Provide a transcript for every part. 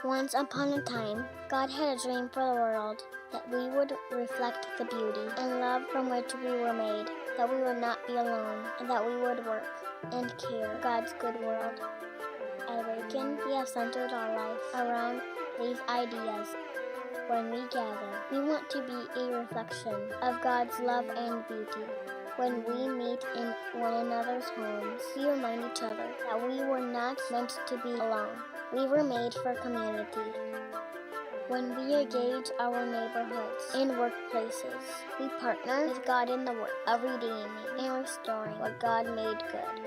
Once upon a time, God had a dream for the world, that we would reflect the beauty and love from which we were made, that we would not be alone, and that we would work and care God's good world. At Awaken, we have centered our life around these ideas. When we gather, we want to be a reflection of God's love and beauty. When we meet in one another's homes, we remind each other that we were not meant to be alone. We were made for community. When we engage our neighborhoods and workplaces, we partner with God in the work of redeeming and restoring what God made good.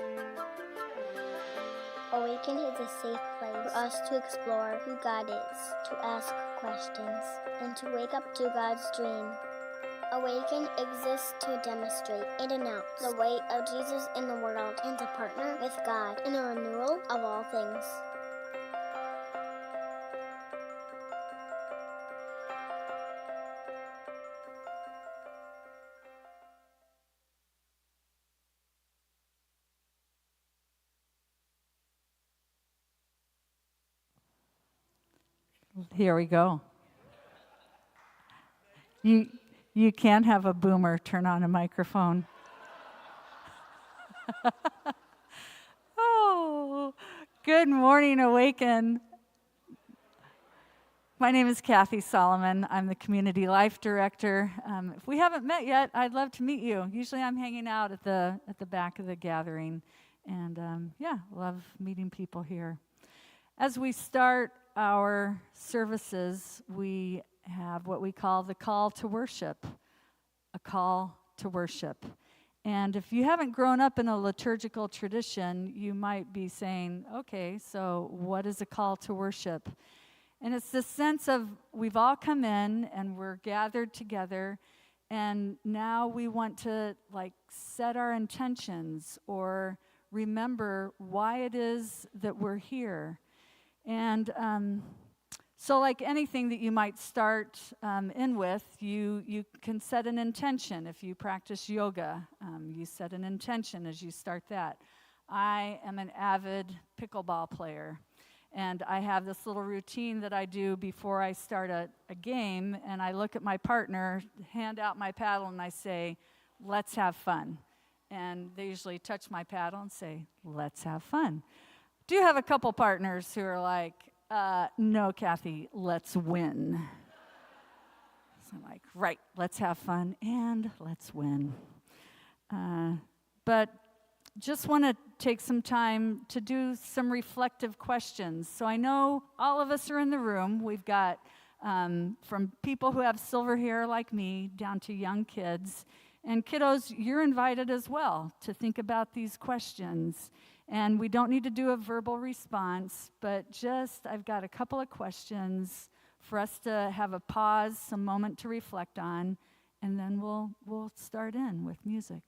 Awaken is a safe place for us to explore who God is, to ask questions, and to wake up to God's dream. Awaken exists to demonstrate and announce the way of Jesus in the world and to partner with God in the renewal of all things. Here we go. You can have a boomer turn on a microphone. Oh, good morning, Awaken. My name is Kathy Solomon. I'm the Community Life Director. If we haven't met yet, I'd love to meet you. Usually I'm hanging out at the back of the gathering, and love meeting people here. As we start our services, we have what we call the call to worship, a call to worship. And if you haven't grown up in a liturgical tradition, you might be saying, okay, so what is a call to worship? And it's this sense of we've all come in and we're gathered together, and now we want to set our intentions or remember why it is that we're here. And so like anything that you might start in with, you can set an intention. If you practice yoga, you set an intention as you start that. I am an avid pickleball player, and I have this little routine that I do before I start a game, and I look at my partner, hand out my paddle, and I say, let's have fun. And they usually touch my paddle and say, let's have fun. Do have a couple partners who are like, no, Kathy, let's win. So I'm like, right, let's have fun and let's win. But just want to take some time to do some reflective questions. So I know all of us are in the room. We've got from people who have silver hair like me down to young kids. And kiddos, you're invited as well to think about these questions. And we don't need to do a verbal response, but I've got a couple of questions for us to have a pause, some moment to reflect on, and then we'll start in with music.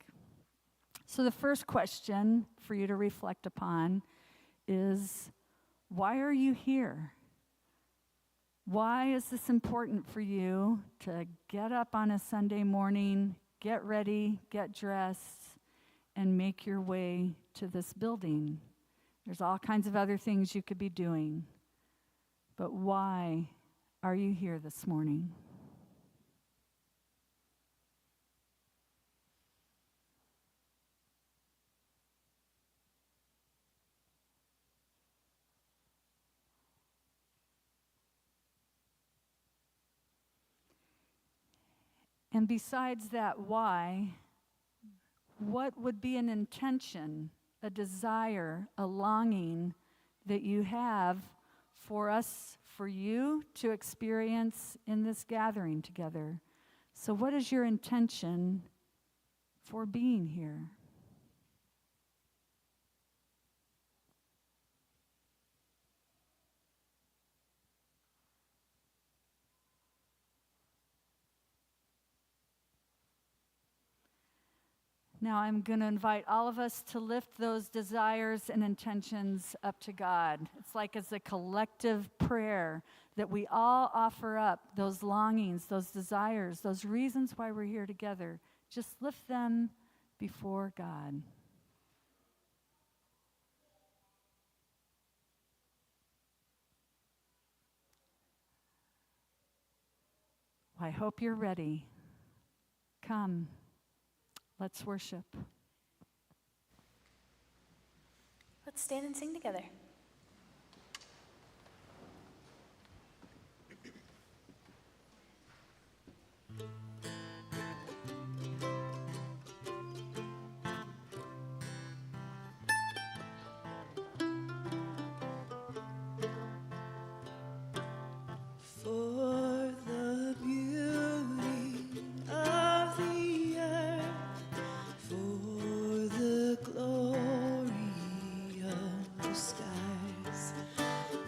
So the first question for you to reflect upon is, why are you here? Why is this important for you to get up on a Sunday morning, get ready, get dressed, and make your way to this building? There's all kinds of other things you could be doing. But why are you here this morning? And besides that why, what would be an intention, a desire, a longing that you have for you to experience in this gathering together? So what is your intention for being here? Now I'm going to invite all of us to lift those desires and intentions up to God. It's like as a collective prayer that we all offer up those longings, those desires, those reasons why we're here together. Just lift them before God. I hope you're ready. Come, let's worship. Let's stand and sing together. For the beauty of the earth, for the glory of the skies,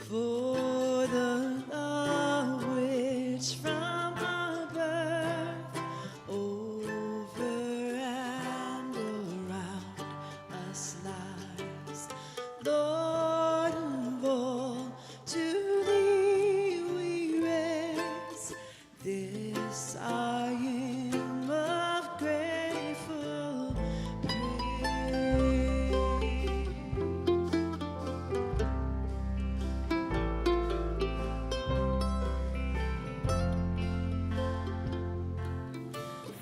for the love which from above over and around us lies. Lord of all, to thee we raise this our hymn of grateful praise.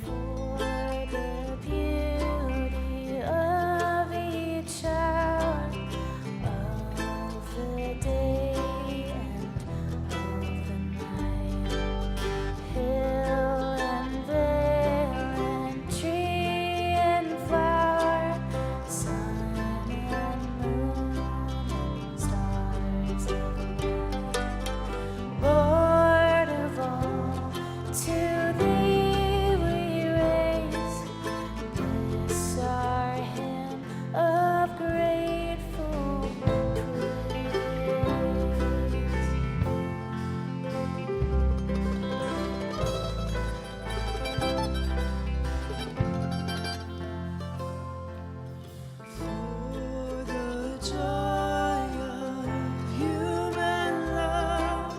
For the beauty of each hour of the day and of the night, hill and vale and tree and flower, sun and moon and stars above. Lord of all, to thee we raise this our hymn of grateful praise. For the joy of human love,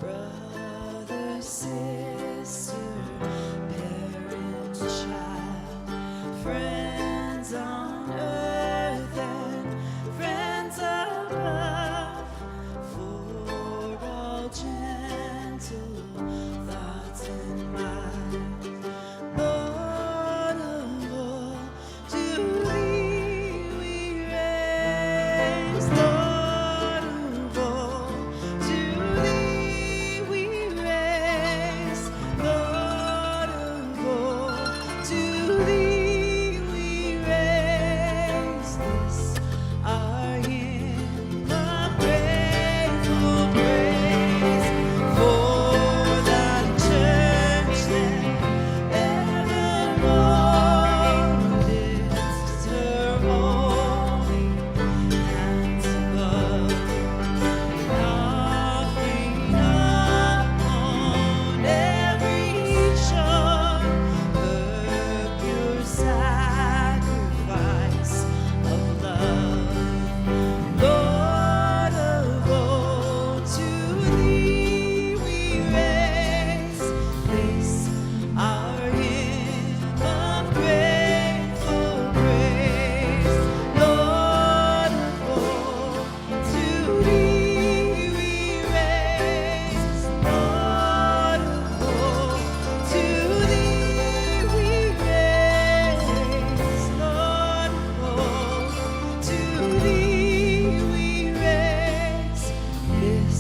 brother, sister, parent, child, friends on earth and friends above, for all gentle thoughts and minds. Lord of all, to thee we raise. Lord of all, to thee we raise. Lord of all, to thee we raise this our hymn of grateful praise. For thy church that evermore lifts her holy hands above, offering up on every shore her pure sacrifice of love. Lord of all, to thee we raise this our hymn of grateful praise. Lord of all, to thee we raise. Lord of all, to thee we raise. Lord of all, to thee we raise this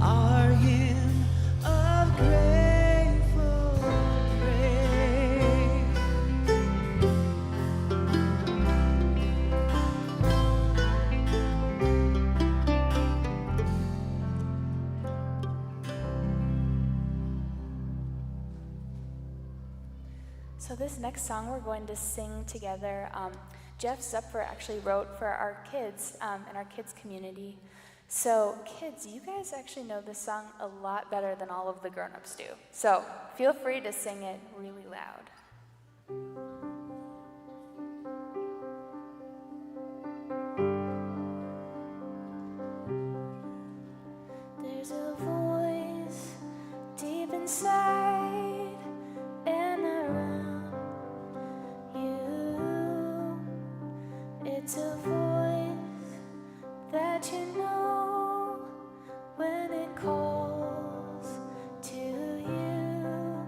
our hymn of grateful praise. So this next song we're going to sing together, Jeff Zupfer actually wrote for our kids in our kids community. So kids, you guys actually know this song a lot better than all of the grown-ups do. So feel free to sing it really loud. There's a voice deep inside and around you. It's a voice that you know when it calls to you.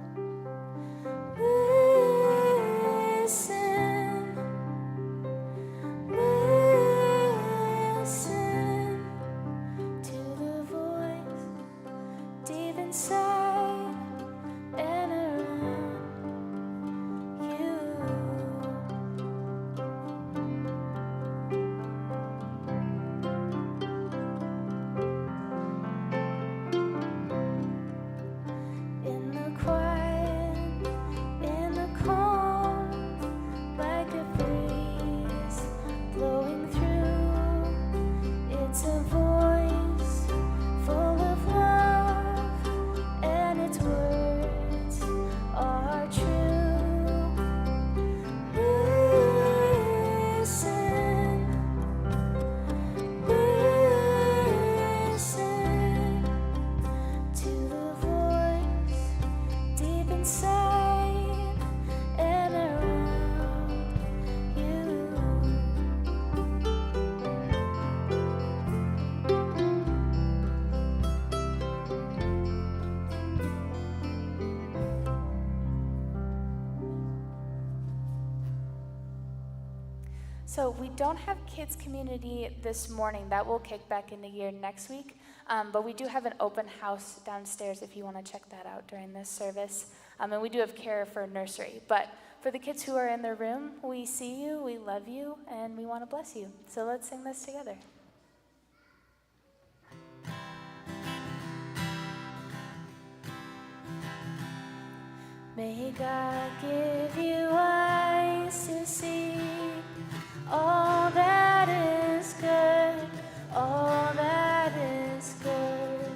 So we don't have kids community this morning. That will kick back into gear next week. But we do have an open house downstairs if you want to check that out during this service. And we do have care for nursery. But for the kids who are in the room, we see you, we love you, and we want to bless you. So let's sing this together. May God give you eyes to see all that is good, all that is good.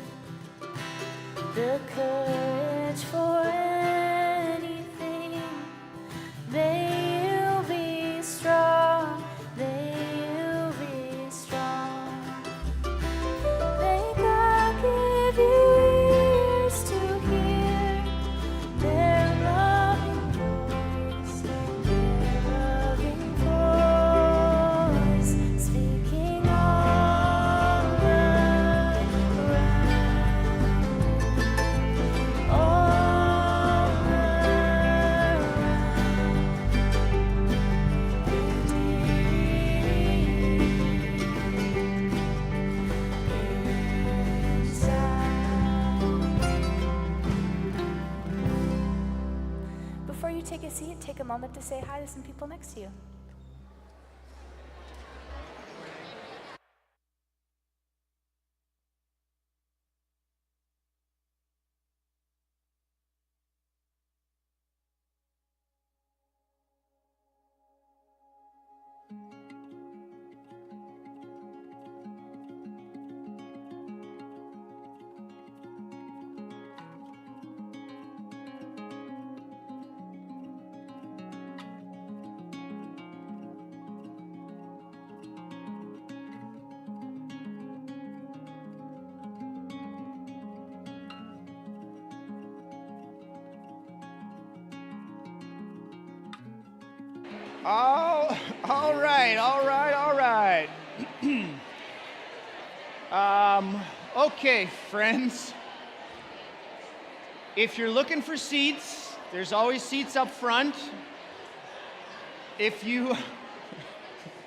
The courage for anything. May you be strong, may you be strong. May God give you ears to hear their loving voice, speaking all around, all around. Before you take a seat, take a moment to say hi to some people next to you. All right. Okay, friends. If you're looking for seats, there's always seats up front. This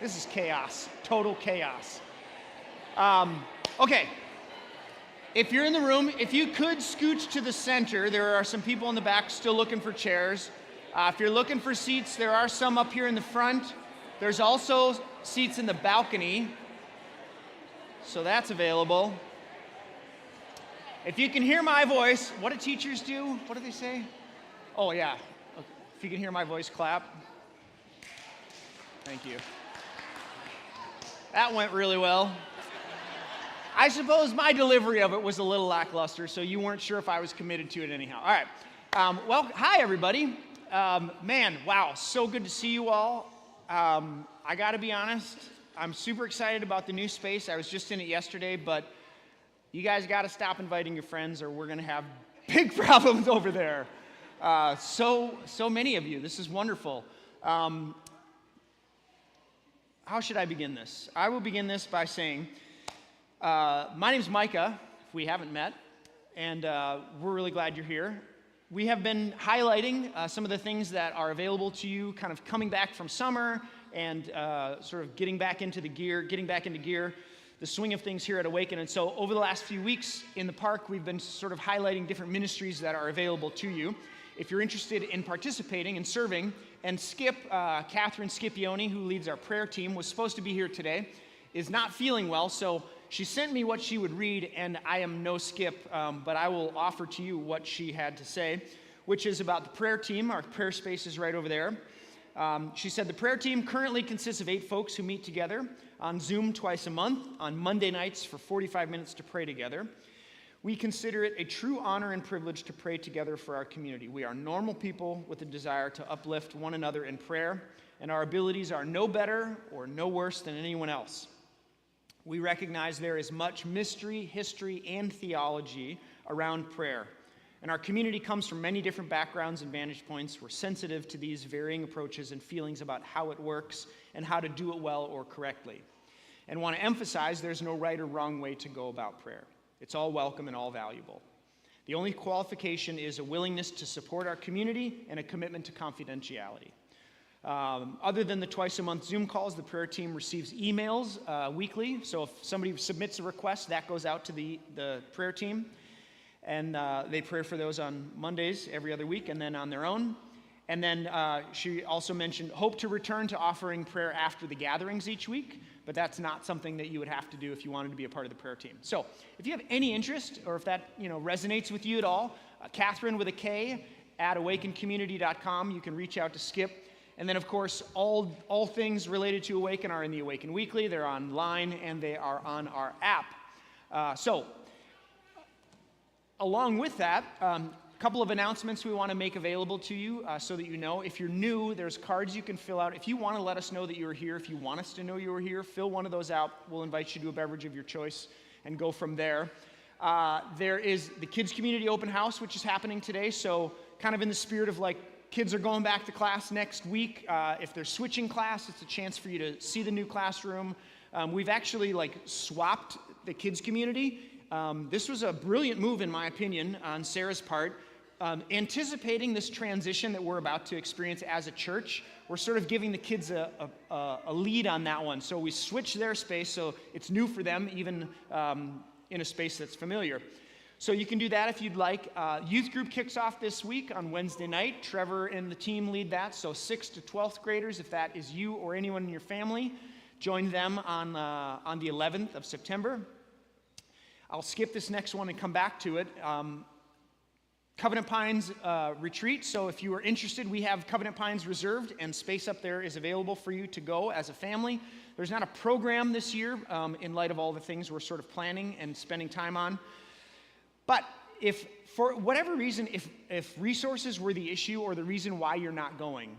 is chaos, total chaos. Okay. If you're in the room, if you could scooch to the center, there are some people in the back still looking for chairs. If you're looking for seats, there are some up here in the front. There's also seats in the balcony, so that's available. If you can hear my voice, what do teachers do? What do they say? Oh, yeah. If you can hear my voice, clap. Thank you. That went really well. I suppose my delivery of it was a little lackluster, so you weren't sure if I was committed to it anyhow. All right. Well, hi, everybody. Man, wow, so good to see you all. I got to be honest, I'm super excited about the new space. I was just in it yesterday, but you guys got to stop inviting your friends or we're going to have big problems over there. So many of you. This is wonderful. How should I begin this? I will begin this by saying, my name's Micah, if we haven't met, and we're really glad you're here. We have been highlighting some of the things that are available to you, kind of coming back from summer and sort of getting back into gear, the swing of things here at Awaken. And so over the last few weeks in the park, we've been sort of highlighting different ministries that are available to you. If you're interested in participating and serving, and Catherine Scipione, who leads our prayer team, was supposed to be here today, is not feeling well, so she sent me what she would read, and I am no Skip, but I will offer to you what she had to say, which is about the prayer team. Our prayer space is right over there. She said, the prayer team currently consists of 8 folks who meet together on Zoom twice a month, on Monday nights for 45 minutes to pray together. We consider it a true honor and privilege to pray together for our community. We are normal people with a desire to uplift one another in prayer, and our abilities are no better or no worse than anyone else. We recognize there is much mystery, history, and theology around prayer. And our community comes from many different backgrounds and vantage points. We're sensitive to these varying approaches and feelings about how it works and how to do it well or correctly. And want to emphasize there's no right or wrong way to go about prayer. It's all welcome and all valuable. The only qualification is a willingness to support our community and a commitment to confidentiality. Other than the twice-a-month Zoom calls, the prayer team receives emails weekly. So if somebody submits a request, that goes out to the prayer team. And they pray for those on Mondays every other week and then on their own. And then she also mentioned hope to return to offering prayer after the gatherings each week, but that's not something that you would have to do if you wanted to be a part of the prayer team. So if you have any interest, or if that resonates with you at all, Catherine with a K at awakencommunity.com. You can reach out to Skip. And then, of course, all things related to Awaken are in the Awaken Weekly. They're online, and they are on our app. So along with that, a couple of announcements we want to make available to you so that you know. If you're new, there's cards you can fill out. If you want to let us know that you're here, if you want us to know you were here, fill one of those out. We'll invite you to a beverage of your choice and go from there. There is the Kids Community Open House, which is happening today. So kind of in the spirit of like kids are going back to class next week. If they're switching class, it's a chance for you to see the new classroom. We've actually swapped the kids community. This was a brilliant move, in my opinion, on Sarah's part. Anticipating this transition that we're about to experience as a church, we're sort of giving the kids a lead on that one. So we switched their space, so it's new for them, even in a space that's familiar. So you can do that if you'd like. Youth group kicks off this week on Wednesday night. Trevor and the team lead that. So 6th to 12th graders, if that is you or anyone in your family, join them on the 11th of September. I'll skip this next one and come back to it. Covenant Pines retreat. So if you are interested, we have Covenant Pines reserved, and space up there is available for you to go as a family. There's not a program this year in light of all the things we're sort of planning and spending time on. But if, for whatever reason, if resources were the issue or the reason why you're not going,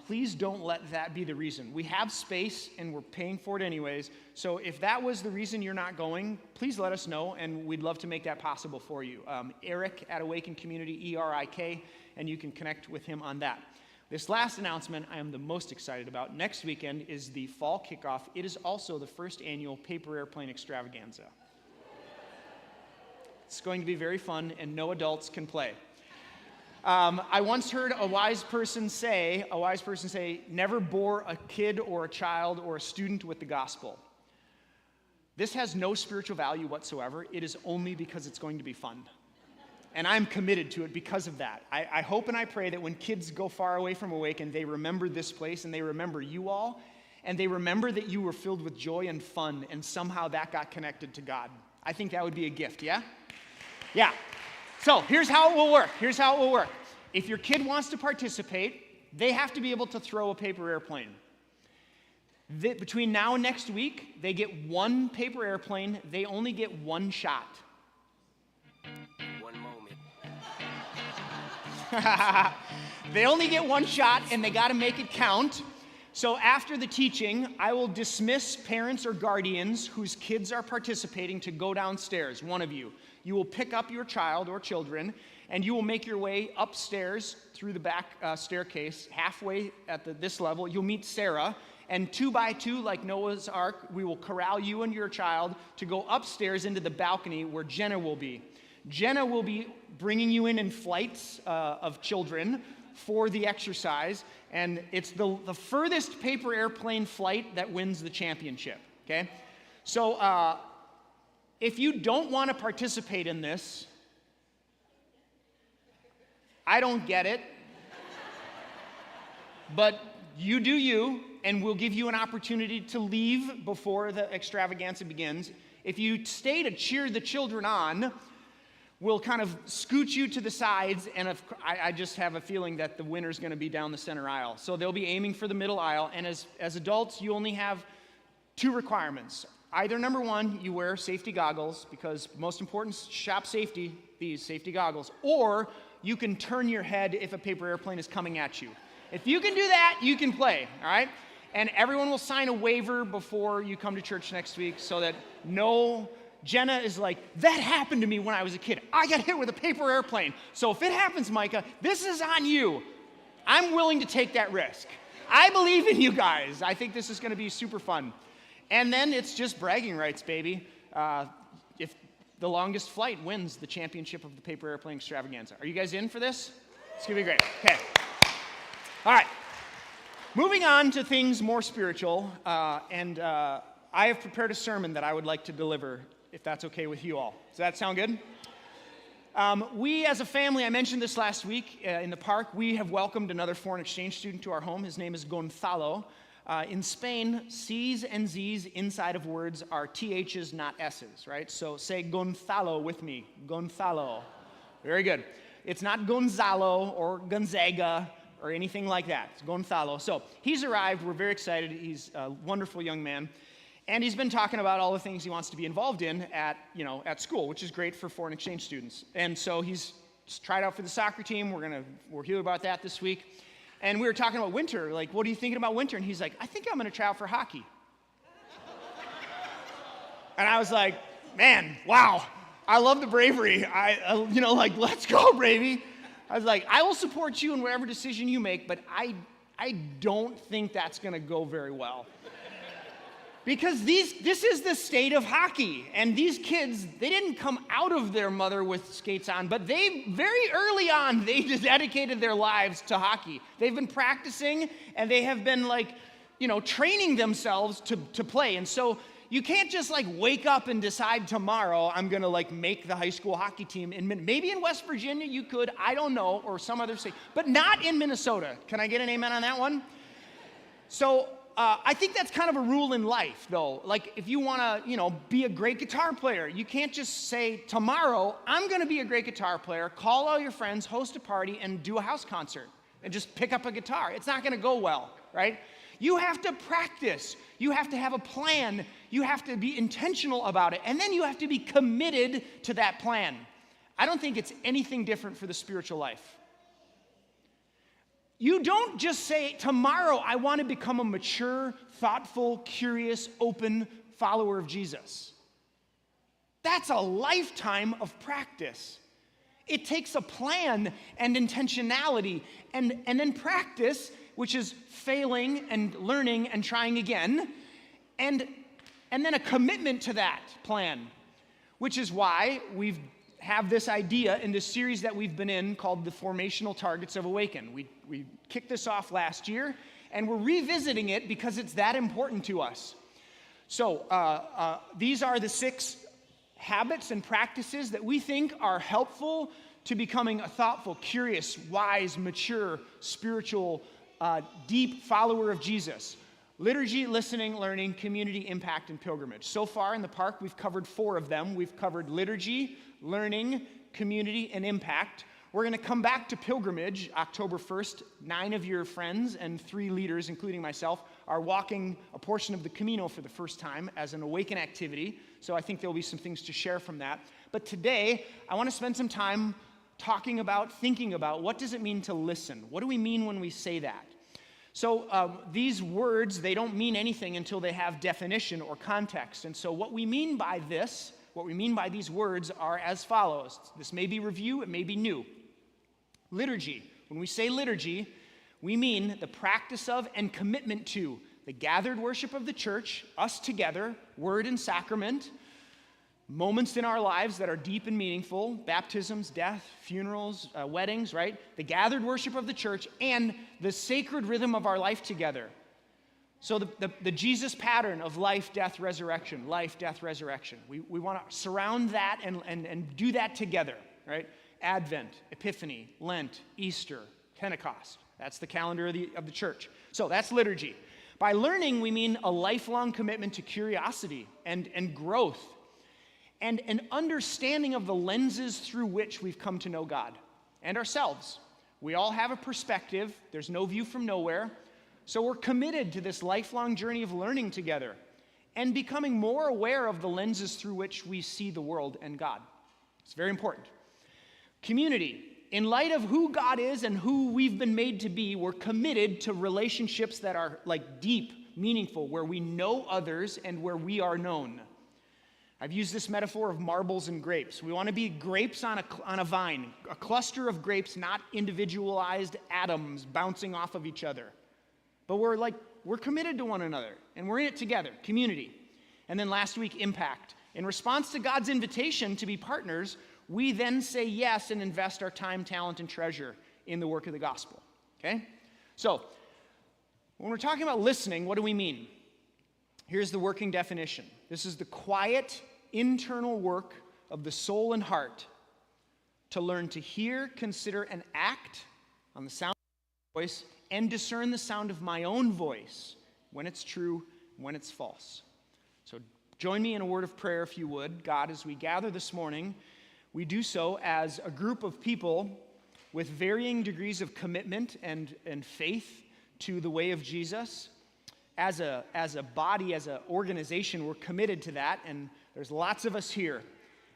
please don't let that be the reason. We have space, and we're paying for it anyways. So if that was the reason you're not going, please let us know, and we'd love to make that possible for you. Eric at Awaken Community, ERIK, and you can connect with him on that. This last announcement I am the most excited about. Next weekend is the fall kickoff. It is also the first annual Paper Airplane Extravaganza. It's going to be very fun, and no adults can play. I once heard a wise person say, never bore a kid or a child or a student with the gospel. This has no spiritual value whatsoever. It is only because it's going to be fun. And I'm committed to it because of that. I hope and I pray that when kids go far away from Awaken, they remember this place, and they remember you all, and they remember that you were filled with joy and fun, and somehow that got connected to God. I think that would be a gift, yeah? Yeah. So here's how it will work. If your kid wants to participate, they have to be able to throw a paper airplane. Between now and next week, they get one paper airplane. They only get one shot. One moment. They only get one shot, and they got to make it count. So after the teaching, I will dismiss parents or guardians whose kids are participating to go downstairs, one of you. You will pick up your child or children, and you will make your way upstairs through the back staircase. Halfway at this level, you'll meet Sarah, and 2 by 2, like Noah's Ark, we will corral you and your child to go upstairs into the balcony where Jenna will be. Jenna will be bringing you in flights of children for the exercise, and it's the furthest paper airplane flight that wins the championship, okay? So if you don't want to participate in this, I don't get it, but you do you, and we'll give you an opportunity to leave before the extravaganza begins. If you stay to cheer the children on, we'll kind of scoot you to the sides, and I just have a feeling that the winner's going to be down the center aisle. So they'll be aiming for the middle aisle, and as adults, you only have 2 requirements. Either number 1, you wear safety goggles, because most important, shop safety, these safety goggles, or you can turn your head if a paper airplane is coming at you. If you can do that, you can play, all right? And everyone will sign a waiver before you come to church next week so that Jenna is like, that happened to me when I was a kid. I got hit with a paper airplane. So if it happens, Micah, this is on you. I'm willing to take that risk. I believe in you guys. I think this is going to be super fun. And then it's just bragging rights, baby. If the longest flight wins the championship of the Paper Airplane Extravaganza. Are you guys in for this? It's going to be great. Okay. All right. Moving on to things more spiritual, I have prepared a sermon that I would like to deliver, if that's okay with you all. Does that sound good? We as a family, I mentioned this last week in the park, we have welcomed another foreign exchange student to our home. His name is Gonzalo. In Spain, C's and Z's inside of words are TH's, not S's, right? So say Gonzalo with me. Gonzalo. Very good. It's not Gonzalo or Gonzaga or anything like that. It's Gonzalo. So he's arrived. We're very excited. He's a wonderful young man. And he's been talking about all the things he wants to be involved in at school, which is great for foreign exchange students. And so he's tried out for the soccer team. We'll hear about that this week. And we were talking about winter. Like, what are you thinking about winter? And he's like, I think I'm going to try out for hockey. And I was like, man, wow. I love the bravery. Let's go, baby. I was like, I will support you in whatever decision you make, but I don't think that's going to go very well. Because this is the state of hockey. And these kids, they didn't come out of their mother with skates on, but they, very early on, they just dedicated their lives to hockey. They've been practicing, and they have been, training themselves to play. And so you can't just, wake up and decide tomorrow, I'm going to, make the high school hockey team. Maybe in West Virginia you could, I don't know, or some other state, but not in Minnesota. Can I get an amen on that one? So I think that's kind of a rule in life, though. Like, if you want to, be a great guitar player, you can't just say, tomorrow, I'm going to be a great guitar player, call all your friends, host a party, and do a house concert, and just pick up a guitar. It's not going to go well, right? You have to practice. You have to have a plan. You have to be intentional about it, and then you have to be committed to that plan. I don't think it's anything different for the spiritual life. You don't just say, tomorrow I want to become a mature, thoughtful, curious, open follower of Jesus. That's a lifetime of practice. It takes a plan and intentionality and then practice, which is failing and learning and trying again, and then a commitment to that plan, which is why we have this idea in this series that we've been in called the Formational Targets of Awaken. We kicked this off last year, and we're revisiting it because it's that important to us. So these are the 6 habits and practices that we think are helpful to becoming a thoughtful, curious, wise, mature, spiritual, deep follower of Jesus. Liturgy, listening, learning, community, impact, and pilgrimage. So far in the park, we've covered 4 of them. We've covered liturgy, learning, community, and impact. We're going to come back to pilgrimage October 1st. 9 of your friends and 3 leaders, including myself, are walking a portion of the Camino for the first time as an Awaken activity. So I think there'll be some things to share from that. But today, I want to spend some time thinking about what does it mean to listen? What do we mean when we say that? So these words, they don't mean anything until they have definition or context. And so what we mean by these words are as follows. This may be review, it may be new. Liturgy. When we say liturgy, we mean the practice of and commitment to the gathered worship of the church, us together, word and sacrament, moments in our lives that are deep and meaningful, baptisms, death, funerals, weddings, right? The gathered worship of the church and the sacred rhythm of our life together. So the Jesus pattern of life, death, resurrection, life, death, resurrection. We want to surround that and do that together, right? Advent, Epiphany, Lent, Easter, Pentecost. That's the calendar of the church. So that's liturgy. By learning, we mean a lifelong commitment to curiosity and growth and an understanding of the lenses through which we've come to know God and ourselves. We all have a perspective. There's no view from nowhere. So we're committed to this lifelong journey of learning together and becoming more aware of the lenses through which we see the world and God. It's very important. Community. In light of who God is and who we've been made to be, we're committed to relationships that are deep, meaningful, where we know others and where we are known. I've used this metaphor of marbles and grapes. We want to be grapes on a vine, a cluster of grapes, not individualized atoms bouncing off of each other. But we're committed to one another, and we're in it together, community. And then last week, impact. In response to God's invitation to be partners, we then say yes and invest our time, talent, and treasure in the work of the gospel. Okay? So, When we're talking about listening, what do we mean? Here's the working definition. This is the quiet, internal work of the soul and heart to learn to hear, consider, and act on the sound of my voice and discern the sound of my own voice when it's true, when it's false. So join me in a word of prayer if you would. God, as we gather this morning, we do so as a group of people with varying degrees of commitment and faith to the way of Jesus. As a body, as an organization, we're committed to that, and there's lots of us here.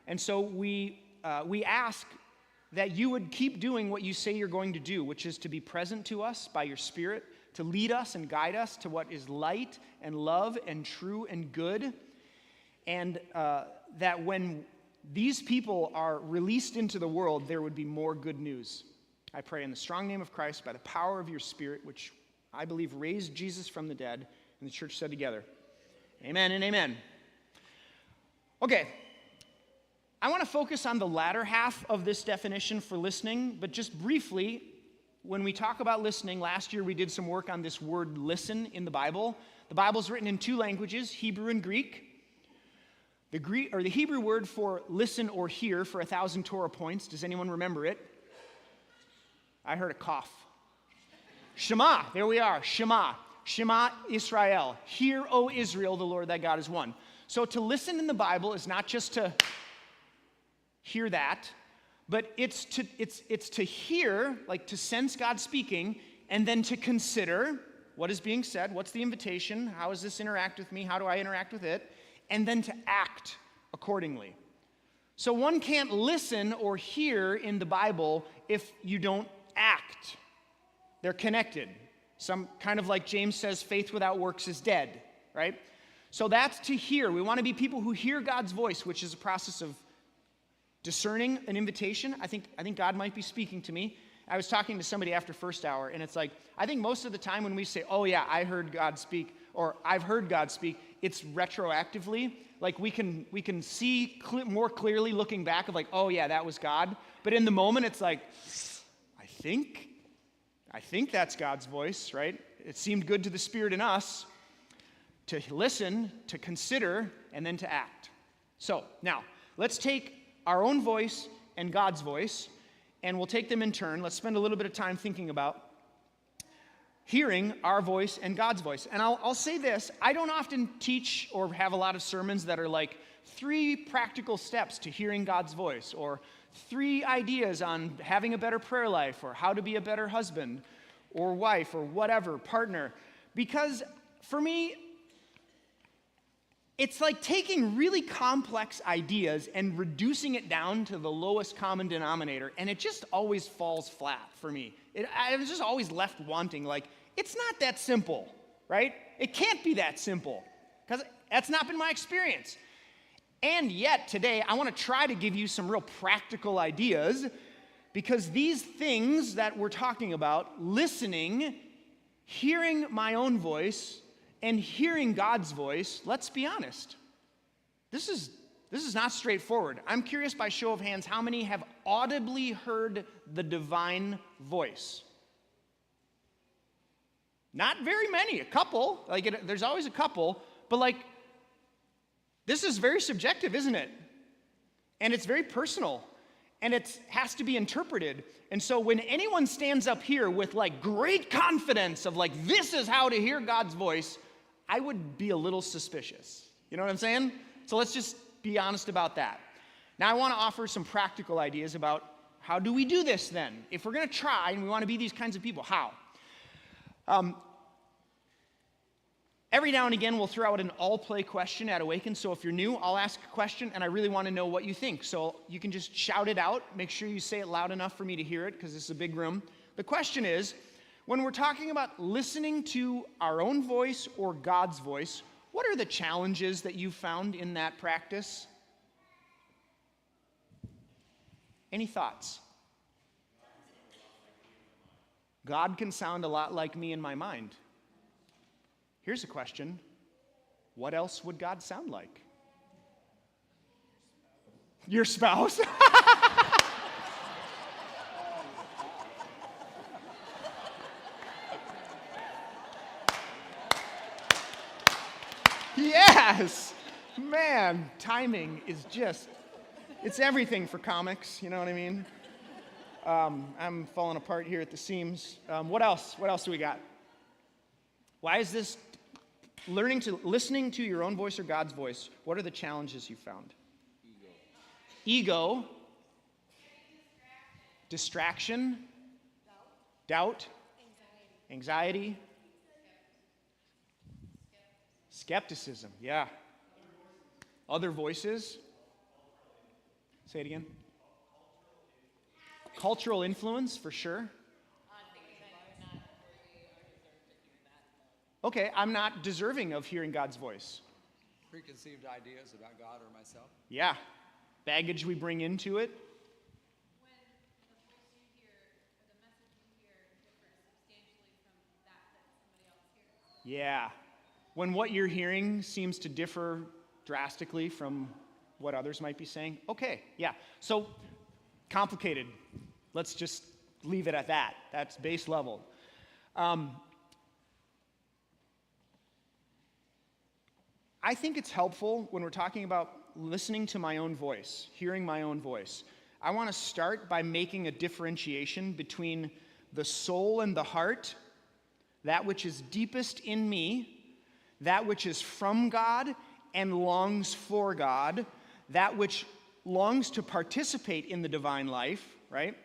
And so we ask that you would keep doing what you say you're going to do, which is to be present to us by your Spirit, to lead us and guide us to what is light and love and true and good, and that when these people are released into the world, there would be more good news. I pray in the strong name of Christ, by the power of your Spirit, which I believe raised Jesus from the dead, and the church said together, amen and amen. Okay, I want to focus on the latter half of this definition for listening, but just briefly, when we talk about listening, last year we did some work on this word listen in the Bible. The Bible's written in two languages, Hebrew and Greek. The Hebrew word for listen or hear for 1,000 Torah points, does anyone remember it? I heard a cough. Shema, there we are, Shema. Shema Israel. Hear, O Israel, the Lord thy God is one. So to listen in the Bible is not just to hear that, but it's to hear, like to sense God speaking, and then to consider what is being said, what's the invitation, how does this interact with me, how do I interact with it, and then to act accordingly. So one can't listen or hear in the Bible if you don't act. They're connected. Some kind of like James says, faith without works is dead, right? So that's to hear. We want to be people who hear God's voice, which is a process of discerning an invitation. I think God might be speaking to me. I was talking to somebody after first hour, and it's like, I think most of the time when we say, oh yeah, I heard God speak, or I've heard God speak, it's retroactively. Like we can see more clearly looking back of like, oh yeah, that was God. But in the moment, it's like, I think that's God's voice, right? It seemed good to the Spirit in us to listen, to consider, and then to act. So now, let's take our own voice and God's voice, and we'll take them in turn. Let's spend a little bit of time thinking about hearing our voice and God's voice. And I'll say this, I don't often teach or have a lot of sermons that are like 3 practical steps to hearing God's voice, or 3 ideas on having a better prayer life, or how to be a better husband or wife or whatever, partner. Because for me, it's like taking really complex ideas and reducing it down to the lowest common denominator, and it just always falls flat for me. I was just always left wanting, like, it's not that simple, right? It can't be that simple, because that's not been my experience. And yet, today, I want to try to give you some real practical ideas, because these things that we're talking about, listening, hearing my own voice, and hearing God's voice, let's be honest, this is not straightforward. I'm curious by show of hands, how many have audibly heard the divine voice? Not very many, a couple. There's always a couple, but this is very subjective, isn't it? And it's very personal, and it has to be interpreted. And so when anyone stands up here with great confidence of this is how to hear God's voice, I would be a little suspicious. You know what I'm saying? So let's just be honest about that. Now I want to offer some practical ideas about how do we do this then? If we're going to try and we want to be these kinds of people, how? Every now and again we'll throw out an all-play question at Awaken. So if you're new, I'll ask a question and I really want to know what you think. So you can just shout it out. Make sure you say it loud enough for me to hear it, because this is a big room. The question is, when we're talking about listening to our own voice or God's voice, what are the challenges that you found in that practice? Any thoughts? God can sound a lot like me in my mind. Here's a question. What else would God sound like? Your spouse? Yes! Man, timing is just, it's everything for comics, you know what I mean? I'm falling apart here at the seams. What else? What else do we got? Why is this listening to your own voice or God's voice? What are the challenges you found? Ego. Distraction. Doubt. Anxiety. Skepticism. Yeah. Other voices. Say it again. Cultural influence, for sure. Okay, I'm not deserving of hearing God's voice. Preconceived ideas about God or myself. Yeah. Baggage we bring into it. When the voice you hear or the message you hear differs substantially from that somebody else hears. Yeah. When what you're hearing seems to differ drastically from what others might be saying. Okay, yeah. So, complicated. Let's just leave it at that. That's base level. I think it's helpful when we're talking about listening to my own voice, hearing my own voice. I want to start by making a differentiation between the soul and the heart, that which is deepest in me, that which is from God and longs for God, that which longs to participate in the divine life, right?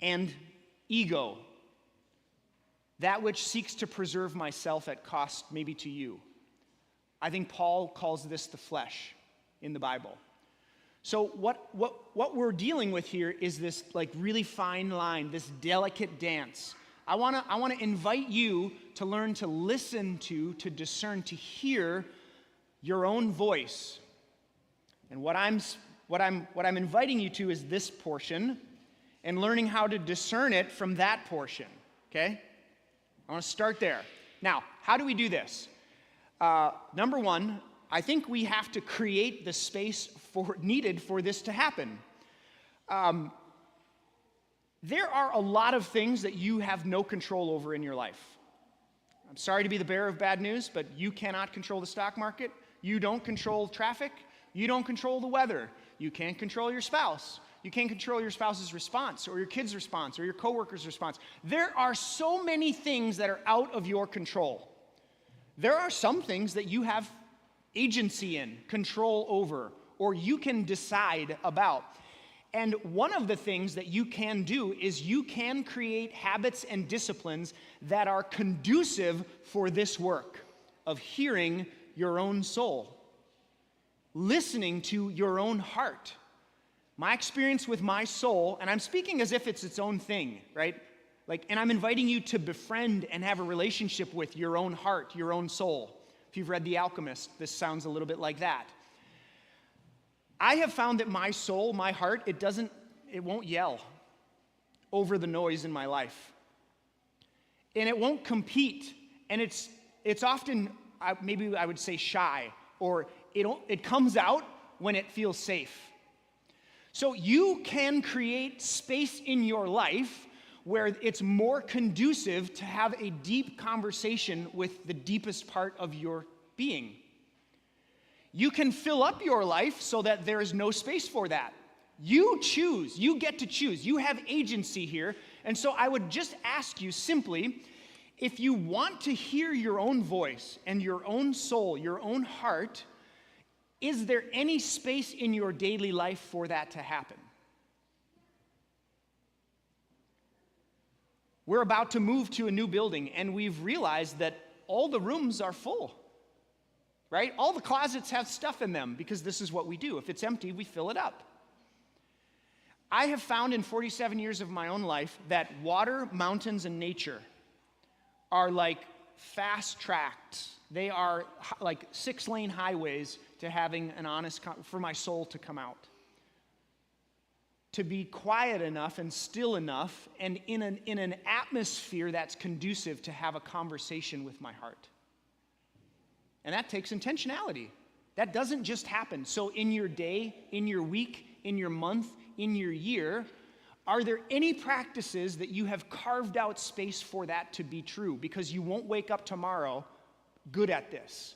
And ego, that which seeks to preserve myself at cost, maybe to you. I think Paul calls this the flesh in the Bible. So what we're dealing with here is this like really fine line, this delicate dance. I want to invite you to learn to listen to discern, to hear your own voice. And what I'm inviting you to is this portion and learning how to discern it from that portion. Okay? I want to start there. Now, how do we do this? Number one, I think we have to create the space needed for this to happen. There are a lot of things that you have no control over in your life. I'm sorry to be the bearer of bad news, but you cannot control the stock market. You don't control traffic. You don't control the weather. You can't control your spouse. You can't control your spouse's response or your kid's response or your coworker's response. There are so many things that are out of your control. There are some things that you have agency in, control over, or you can decide about. And one of the things that you can do is you can create habits and disciplines that are conducive for this work of hearing your own soul, listening to your own heart. My experience with my soul, and I'm speaking as if it's its own thing, right? And I'm inviting you to befriend and have a relationship with your own heart, your own soul. If you've read The Alchemist, this sounds a little bit like that. I have found that my soul, my heart, it won't yell over the noise in my life. And it won't compete. And it's often, maybe I would say shy, or it comes out when it feels safe. So you can create space in your life where it's more conducive to have a deep conversation with the deepest part of your being. You can fill up your life so that there is no space for that. You choose. You get to choose. You have agency here. And so I would just ask you simply, if you want to hear your own voice and your own soul, your own heart, is there any space in your daily life for that to happen? We're about to move to a new building, and we've realized that all the rooms are full, right? All the closets have stuff in them because this is what we do. If it's empty, we fill it up. I have found in 47 years of my own life that water, mountains, and nature are like fast-tracked. They are like 6-lane highways to having an honest, for my soul to come out. To be quiet enough and still enough and in an atmosphere that's conducive to have a conversation with my heart. And that takes intentionality. That doesn't just happen. So in your day, in your week, in your month, in your year, are there any practices that you have carved out space for that to be true? Because you won't wake up tomorrow good at this.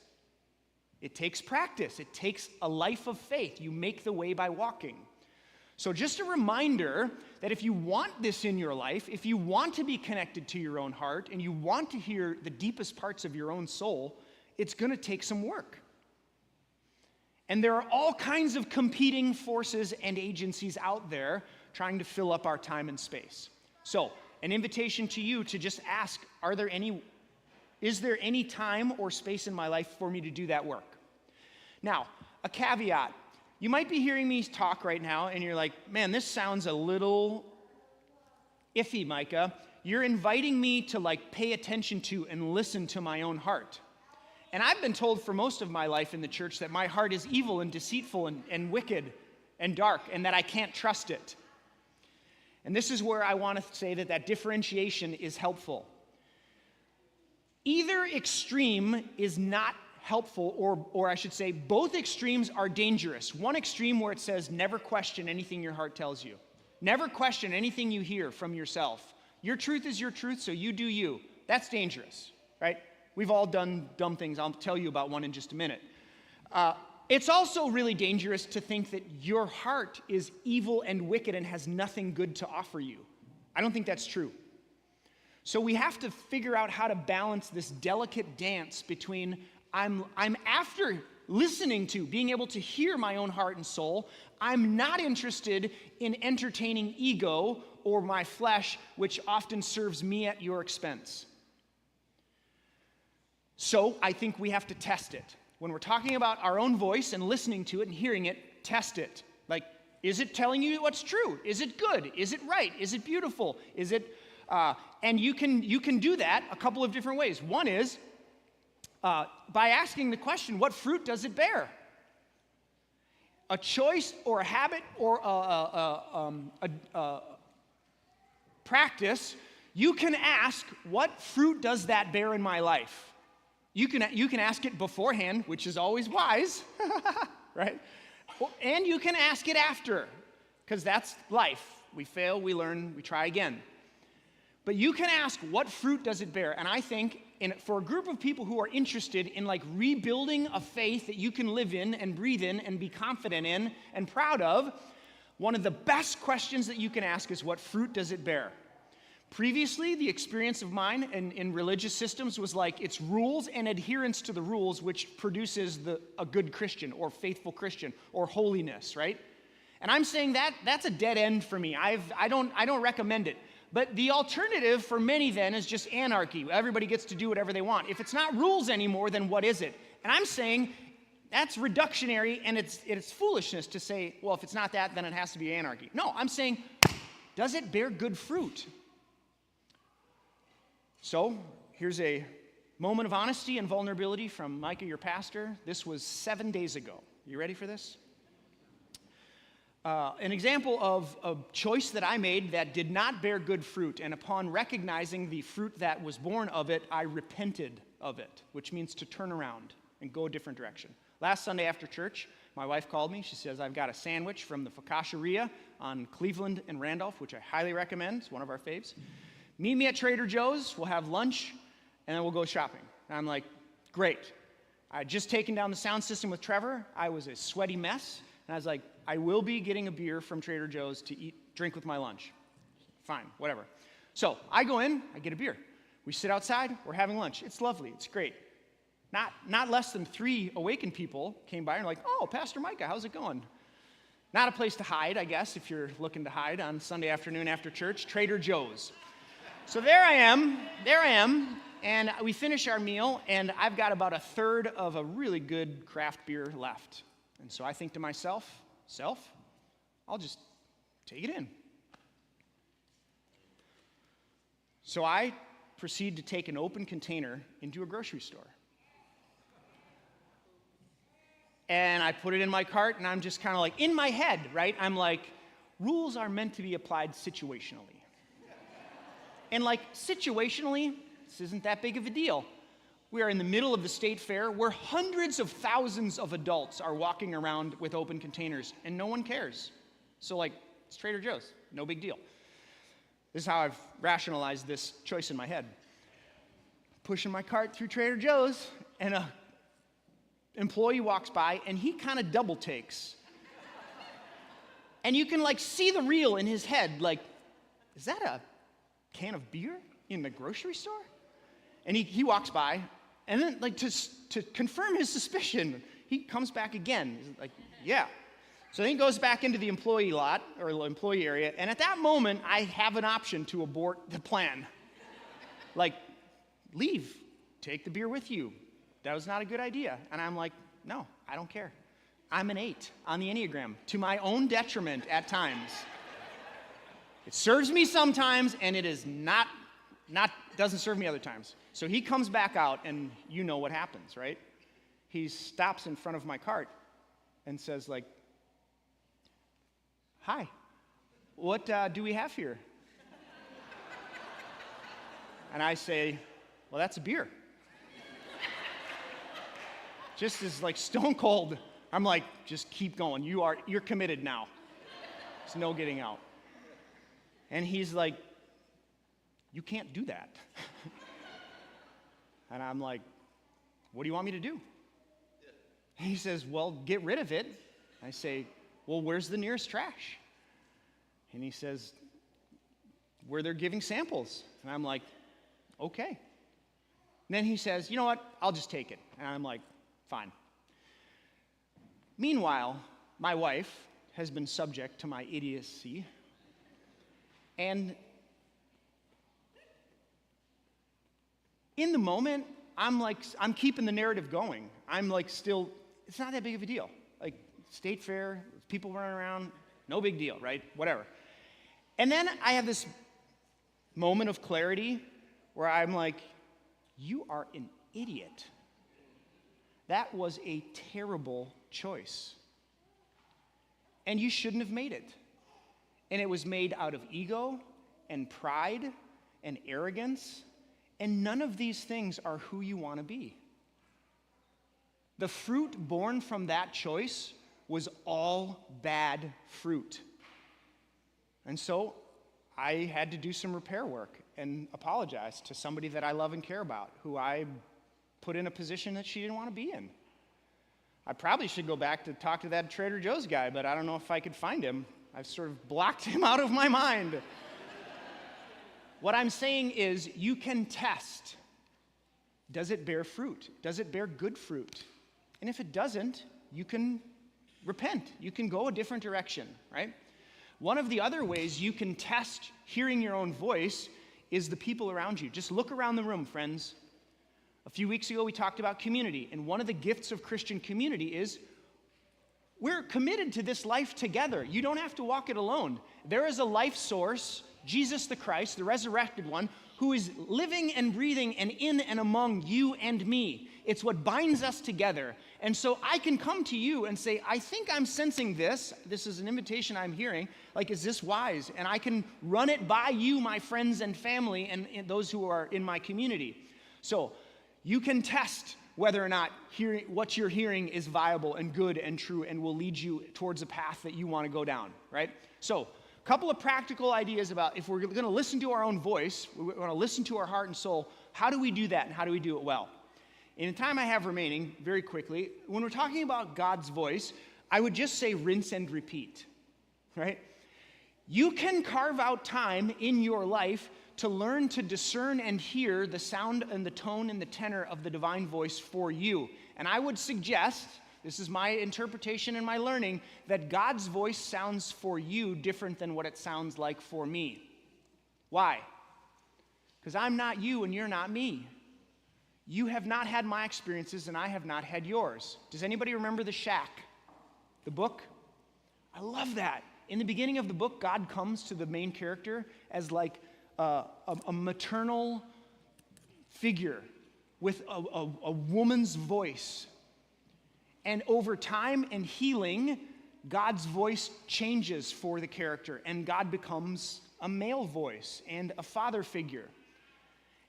It takes practice. It takes a life of faith. You make the way by walking. So just a reminder that if you want this in your life, if you want to be connected to your own heart, and you want to hear the deepest parts of your own soul, it's going to take some work. And there are all kinds of competing forces and agencies out there trying to fill up our time and space. So, an invitation to you to just ask, is there any time or space in my life for me to do that work? Now, a caveat. You might be hearing me talk right now, and you're like, man, this sounds a little iffy, Micah. You're inviting me to pay attention to and listen to my own heart. And I've been told for most of my life in the church that my heart is evil and deceitful and wicked and dark, and that I can't trust it. And this is where I want to say that differentiation is helpful. Either extreme is not helpful, or I should say both extremes are dangerous. One extreme where it says never question anything your heart tells you. Never question anything you hear from yourself. Your truth is your truth, so you do you. That's dangerous, right? We've all done dumb things. I'll tell you about one in just a minute. It's also really dangerous to think that your heart is evil and wicked and has nothing good to offer you. I don't think that's true. So we have to figure out how to balance this delicate dance between I'm after listening to, being able to hear my own heart and soul. I'm not interested in entertaining ego or my flesh, which often serves me at your expense. So I think we have to test it. When we're talking about our own voice and listening to it and hearing it, test it. Is it telling you what's true? Is it good? Is it right? Is it beautiful? Is it... and you can do that a couple of different ways. One is by asking the question, what fruit does it bear? A choice or a habit or a practice, you can ask, what fruit does that bear in my life? You can ask it beforehand, which is always wise, right? And you can ask it after, because that's life. We fail, we learn, we try again. But you can ask, what fruit does it bear? And I think for a group of people who are interested in rebuilding a faith that you can live in and breathe in and be confident in and proud of, one of the best questions that you can ask is, what fruit does it bear? Previously, the experience of mine in religious systems was it's rules and adherence to the rules which produces a good Christian or faithful Christian or holiness, right? And I'm saying that's a dead end for me. I don't recommend it. But the alternative for many then is just anarchy. Everybody gets to do whatever they want. If it's not rules anymore, then what is it? And I'm saying that's reductionary, and it's foolishness to say, well, if it's not that, then it has to be anarchy. No, I'm saying, does it bear good fruit? So here's a moment of honesty and vulnerability from Micah, your pastor. This was 7 days ago. You ready for this? An example of a choice that I made that did not bear good fruit, and upon recognizing the fruit that was born of it, I repented of it, which means to turn around and go a different direction. Last Sunday after church, my wife called me. She says, I've got a sandwich from the Focacceria on Cleveland and Randolph, which I highly recommend. It's one of our faves. Meet me at Trader Joe's. We'll have lunch, and then we'll go shopping. And I'm like, great. I had just taken down the sound system with Trevor. I was a sweaty mess. And I was like, I will be getting a beer from Trader Joe's to drink with my lunch. Fine, whatever. So I go in, I get a beer. We sit outside, we're having lunch. It's lovely, it's great. Not less than 3 Awaken people came by and were like, oh, Pastor Micah, how's it going? Not a place to hide, I guess, if you're looking to hide on Sunday afternoon after church. Trader Joe's. So there I am, and we finish our meal, and I've got about a third of a really good craft beer left. And so I think to myself, I'll just take it in. So I proceed to take an open container into a grocery store. And I put it in my cart, and I'm just kind of in my head, right? I'm like, rules are meant to be applied situationally. And situationally, this isn't that big of a deal. We are in the middle of the state fair where hundreds of thousands of adults are walking around with open containers, and no one cares. So, it's Trader Joe's. No big deal. This is how I've rationalized this choice in my head. Pushing my cart through Trader Joe's, and a employee walks by, and he kind of double takes. And you can, like, see the reel in his head, like, is that a can of beer in the grocery store? And he walks by, and then, like, to confirm his suspicion, he comes back again. He's like, yeah. So then he goes back into the employee lot, or employee area, and at that moment, I have an option to abort the plan. Like, leave, take the beer with you. That was not a good idea. And I'm like, no, I don't care. I'm an 8 on the Enneagram, to my own detriment at times. It serves me sometimes, and it is not doesn't serve me other times. So he comes back out, and you know what happens, right? He stops in front of my cart and says, like, hi, what do we have here? And I say, well, that's a beer. Just as, like, stone cold, I'm like, just keep going. You're committed now. There's no getting out. And he's like, you can't do that. And I'm like, what do you want me to do? He says, well, get rid of it. I say, well, where's the nearest trash? And he says, where they're giving samples. And I'm like, okay. And then he says, you know what? I'll just take it. And I'm like, fine. Meanwhile, my wife has been subject to my idiocy. And in the moment, I'm keeping the narrative going. I'm like, still, it's not that big of a deal. Like, state fair, people running around, no big deal, right? Whatever. And then I have this moment of clarity where I'm like, you are an idiot. That was a terrible choice. And you shouldn't have made it. And it was made out of ego and pride and arrogance. And none of these things are who you want to be. The fruit born from that choice was all bad fruit. And so I had to do some repair work and apologize to somebody that I love and care about, who I put in a position that she didn't want to be in. I probably should go back to talk to that Trader Joe's guy, but I don't know if I could find him. I've sort of blocked him out of my mind. What I'm saying is, you can test. Does it bear fruit? Does it bear good fruit? And if it doesn't, you can repent. You can go a different direction, right? One of the other ways you can test hearing your own voice is the people around you. Just look around the room, friends. A few weeks ago, we talked about community, and one of the gifts of Christian community is we're committed to this life together. You don't have to walk it alone. There is a life source, Jesus the Christ, the resurrected one, who is living and breathing and in and among you and me. It's what binds us together. And so I can come to you and say, I think I'm sensing this. This is an invitation I'm hearing. Like, is this wise? And I can run it by you, my friends and family, and those who are in my community. So you can test whether or not what you're hearing is viable and good and true and will lead you towards a path that you want to go down, right? So a couple of practical ideas about if we're going to listen to our own voice, we want to listen to our heart and soul, how do we do that and how do we do it well? In the time I have remaining, very quickly, when we're talking about God's voice, I would just say rinse and repeat, right? You can carve out time in your life to learn to discern and hear the sound and the tone and the tenor of the divine voice for you. And I would suggest, this is my interpretation and my learning, that God's voice sounds for you different than what it sounds like for me. Why? Because I'm not you and you're not me. You have not had my experiences and I have not had yours. Does anybody remember The Shack, the book? I love that. In the beginning of the book, God comes to the main character as like a maternal figure with a woman's voice. And over time and healing, God's voice changes for the character, and God becomes a male voice and a father figure.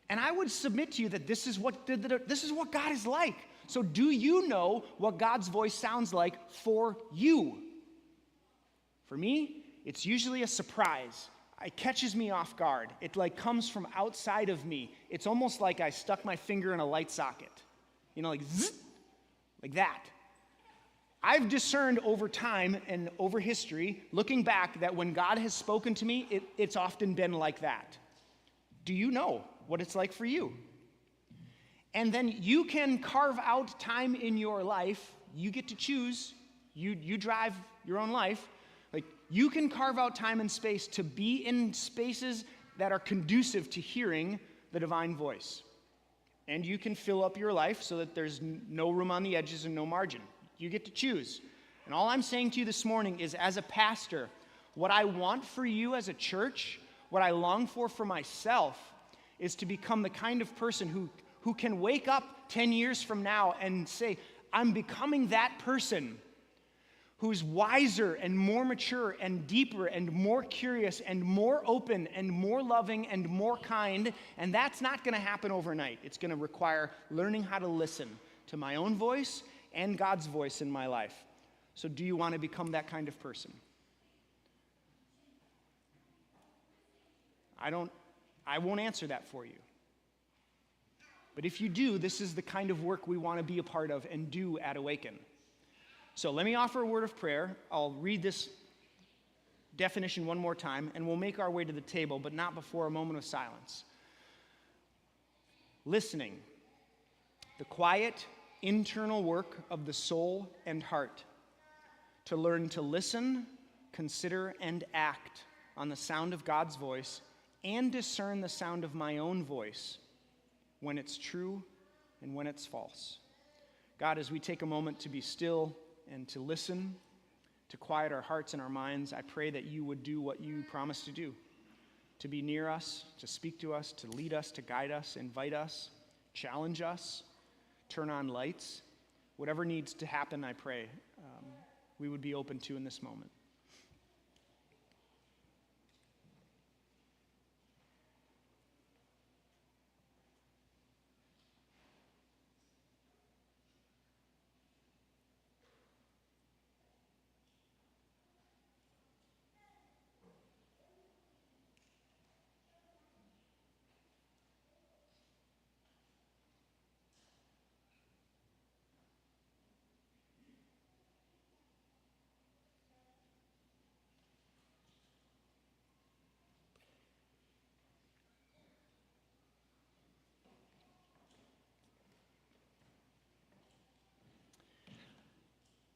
And I would submit to you that this is what God is like. So do you know what God's voice sounds like for you? For me, it's usually a surprise. It catches me off guard. It like comes from outside of me. It's almost like I stuck my finger in a light socket. You know, like zzz, Like that. I've discerned over time and over history, looking back, that when God has spoken to me, it's often been like that. Do you know what it's like for you? And then you can carve out time in your life. You get to choose. You drive your own life. Like, you can carve out time and space to be in spaces that are conducive to hearing the divine voice. And you can fill up your life so that there's no room on the edges and no margin. You get to choose. And all I'm saying to you this morning is, as a pastor, what I want for you as a church, what I long for myself, is to become the kind of person who can wake up 10 years from now and say, I'm becoming that person who's wiser and more mature and deeper and more curious and more open and more loving and more kind. And that's not going to happen overnight. It's going to require learning how to listen to my own voice and God's voice in my life. So do you want to become that kind of person? I won't answer that for you. But if you do, this is the kind of work we want to be a part of and do at Awaken. So let me offer a word of prayer. I'll read this definition one more time, and we'll make our way to the table, but not before a moment of silence. Listening, the quiet, internal work of the soul and heart, to learn to listen, consider, and act on the sound of God's voice, and discern the sound of my own voice, when it's true and when it's false. God, as we take a moment to be still and to listen, to quiet our hearts and our minds, I pray that you would do what you promised to do, to be near us, to speak to us, to lead us, to guide us, invite us, challenge us, turn on lights. Whatever needs to happen, I pray, we would be open to in this moment.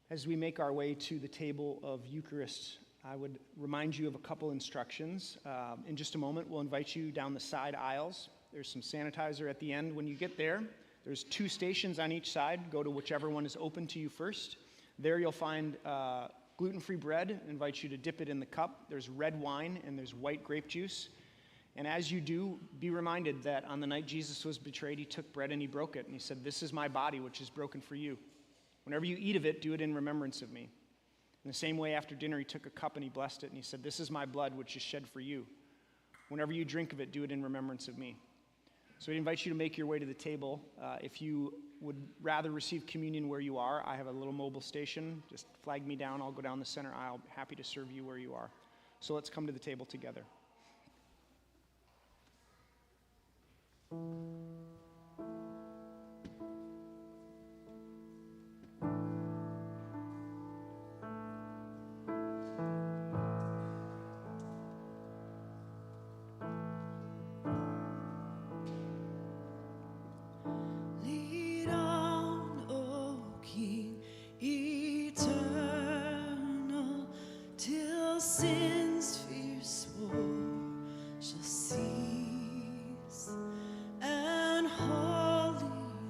As we make our way to the table of Eucharist, I would remind you of a couple instructions. In just a moment, we'll invite you down the side aisles. There's some sanitizer at the end. When you get there, there's 2 stations on each side. Go to whichever one is open to you first. There you'll find gluten-free bread. I invite you to dip it in the cup. There's red wine and there's white grape juice. And as you do, be reminded that on the night Jesus was betrayed, he took bread and he broke it. And he said, "This is my body, which is broken for you. Whenever you eat of it, do it in remembrance of me." In the same way, after dinner, he took a cup and he blessed it, and he said, "This is my blood, which is shed for you. Whenever you drink of it, do it in remembrance of me." So we invite you to make your way to the table. If you would rather receive communion where you are, I have a little mobile station. Just flag me down. I'll go down the center aisle. Happy to serve you where you are. So let's come to the table together. Lead on, O King, eternal, till sin's fierce war shall cease, and holiness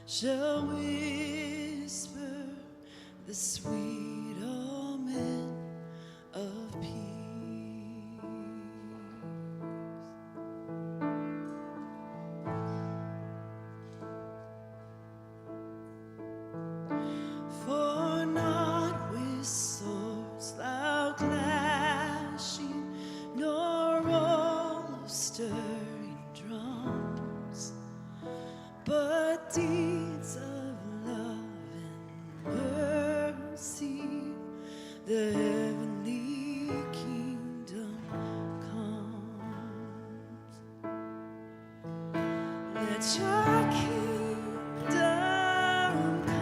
shall whisper the sweet amen of peace. For not with swords loud clashing, nor roll of stirring drums, but deeds of love and mercy, the heavenly kingdom comes. Let your kingdom come.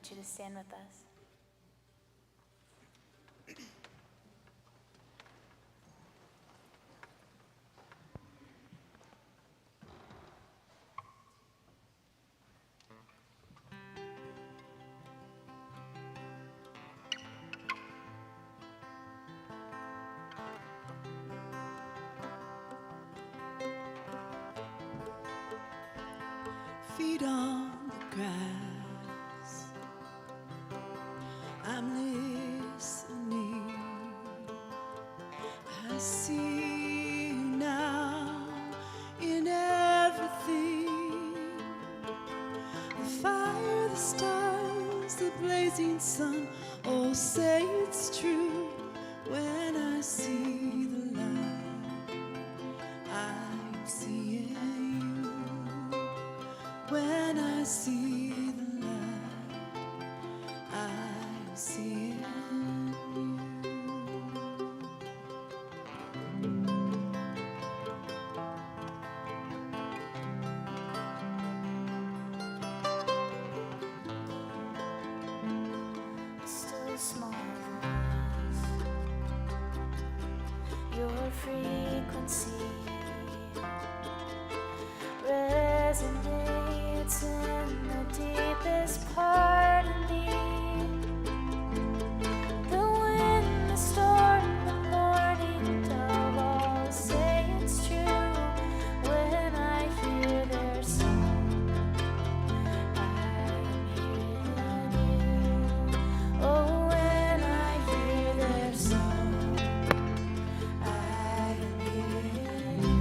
invite you to stand with us. Feet on the grass, I'm listening. I see you now in everything. The fire, the stars, the blazing sun. Oh, say it's true when I see the light. I'm seeing you. When I see the light, I'm seeing you. Still small voice, your frequency resonates in the deepest part of me. The wind, the storm, the morning dove all say it's true when I hear their song. I'm hearing you. Oh, when I hear their song, I'm hearing you.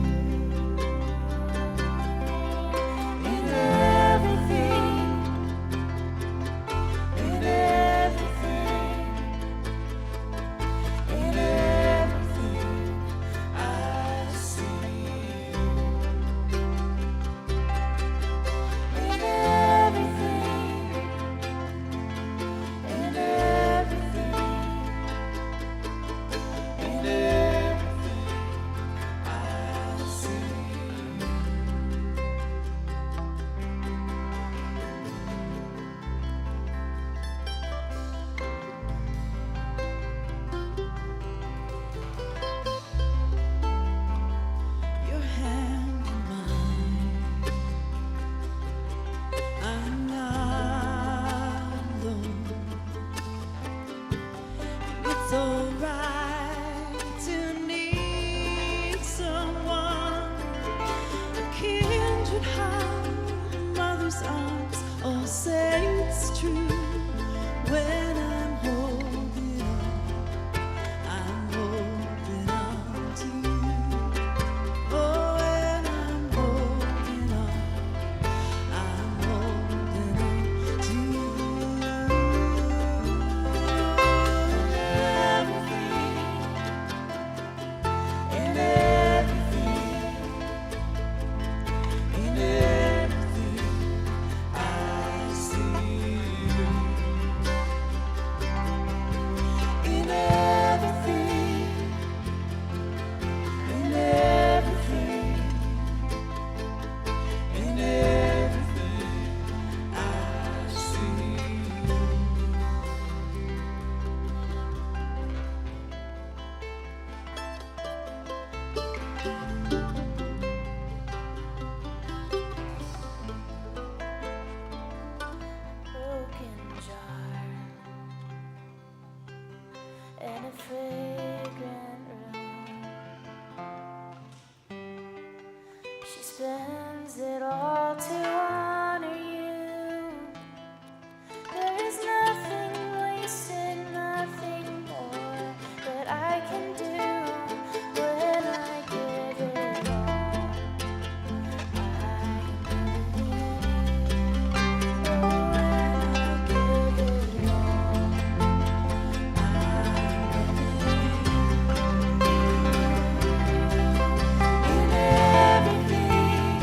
In everything, in everything, in everything, I see you. In everything, in everything, in everything, I see you. Your hand in mine. I'm not alone. It's alright to need someone, a kindred heart, a mother's arms. Oh, say it's true when I'm holding on to you. Oh, when I'm holding on to you. In everything, in everything, I see you. In everything, in everything, in everything, I see you. Broken jar in a fragrant room. She spends it all to honor you. There is nothing wasted, nothing more that I can do when I give it all. I'm giving you. Oh, when I give it all. In everything,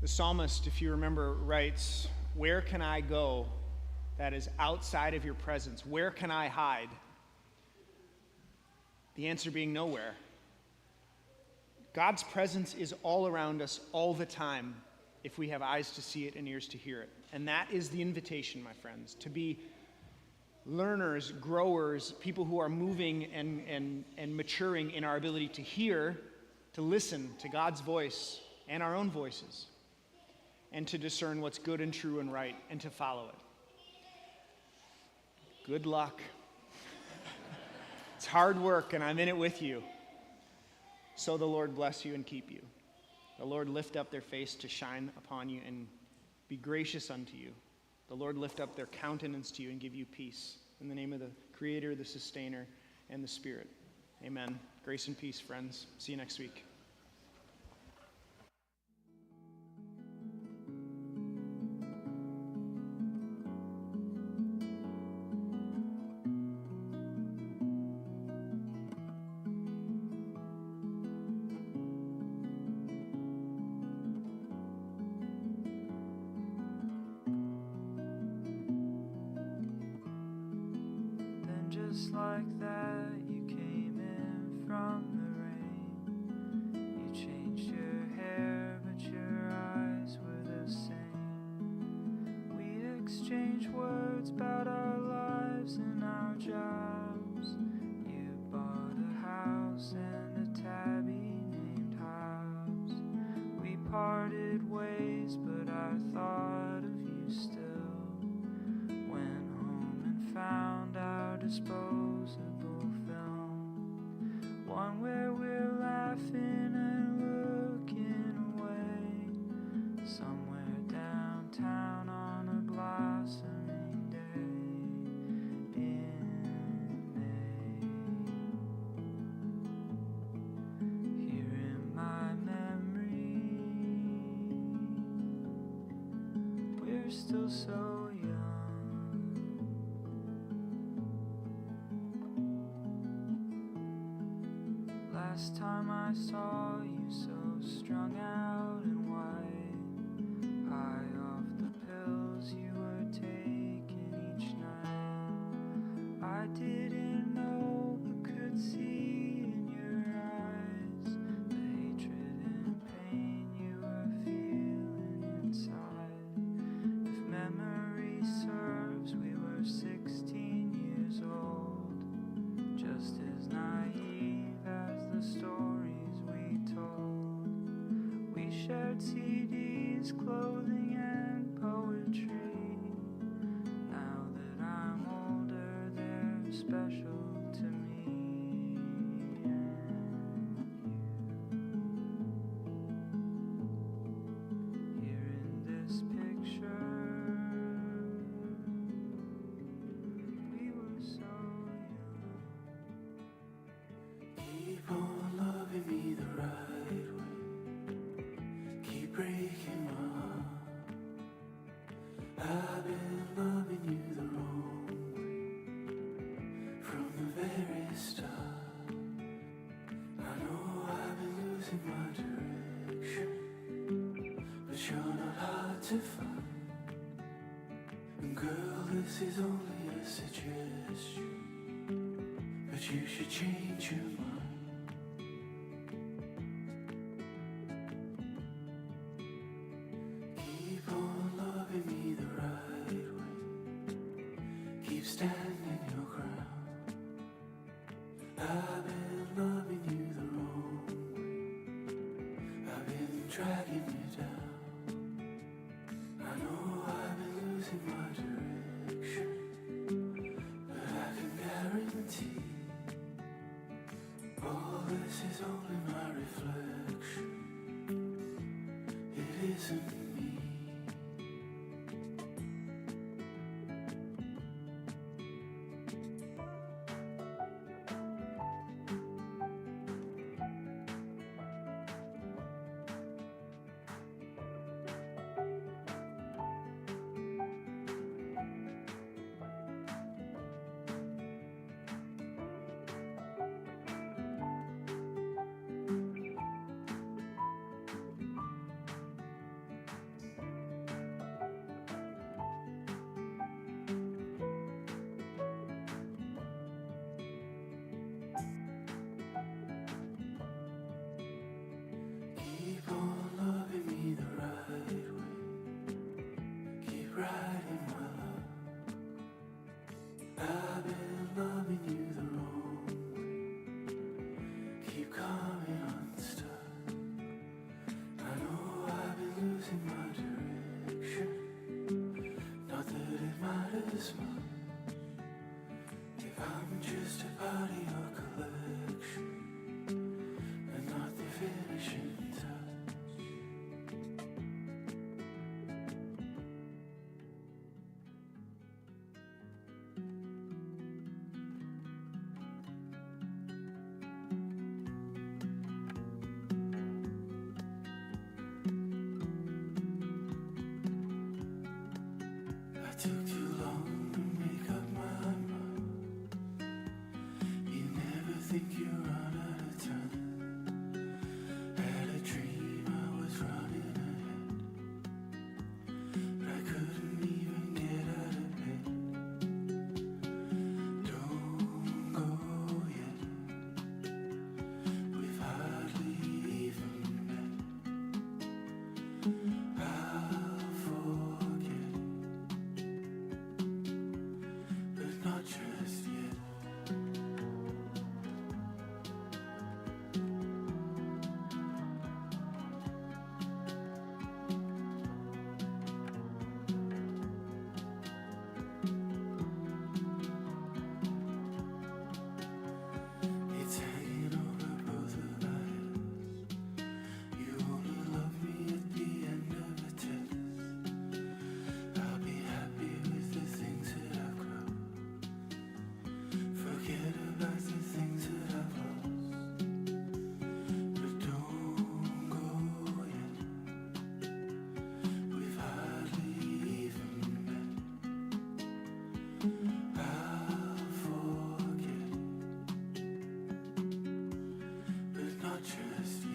The psalmist, if you remember, writes, "Where can I go that is outside of your presence? Where can I hide?" The answer being nowhere. God's presence is all around us all the time if we have eyes to see it and ears to hear it. And that is the invitation, my friends, to be learners, growers, people who are moving and maturing in our ability to hear, to listen to God's voice and our own voices, and to discern what's good and true and right, and to follow it. Good luck. It's hard work, and I'm in it with you. So the Lord bless you and keep you. The Lord lift up their face to shine upon you and be gracious unto you. The Lord lift up their countenance to you and give you peace. In the name of the Creator, the Sustainer, and the Spirit. Amen. Grace and peace, friends. See you next week. Just like that, you came in from the rain. You changed your hair, but your eyes were the same. We exchanged words about our lives and our jobs. You bought a house and a tabby named Hobbs. We parted ways, but I thought of you still. Went home and found our disposable film, one where we're laughing and looking away, somewhere downtown on a blossoming day in May. Here in my memory, we're still so young. Last time I saw you so strung out and white, high off the pills you were taking each night. I didn't know but could see in your eyes the hatred and pain you were feeling inside. If memory serves, we were 16 years old, just as naive as the stories we told. We shared CDs, clothing, and poetry. Now that I'm older, they're special to me and you. Here in this picture, we were so young. Keep on loving me the right way. Keep breaking my heart. I've been loving you the wrong way from the very start. I know I've been losing my direction, but you're not hard to find. And girl, this is only a suggestion, but you should change your mind. Keep on loving me the right way. Keep standing your ground. I've been loving you the wrong way. I've been dragging you down. I know I've been losing my direction, but I can guarantee all this is only my reflection. It isn't me. eyes in my direction. Not that it matters much if I'm just a part of your collection and not the finishing touch. I took too long to make up my mind. You never think you run out of time. Had a dream I was running ahead, but I couldn't even get out of bed. Don't go yet, we've hardly even met. I'll forget, but not just yet. It's hanging over both of our heads. You only love me at the end of a test. I'll be happy with the things that I've grown. Forget about the things that I've lost. But don't go yet, we've hardly even met. I'll forget, but not just yet.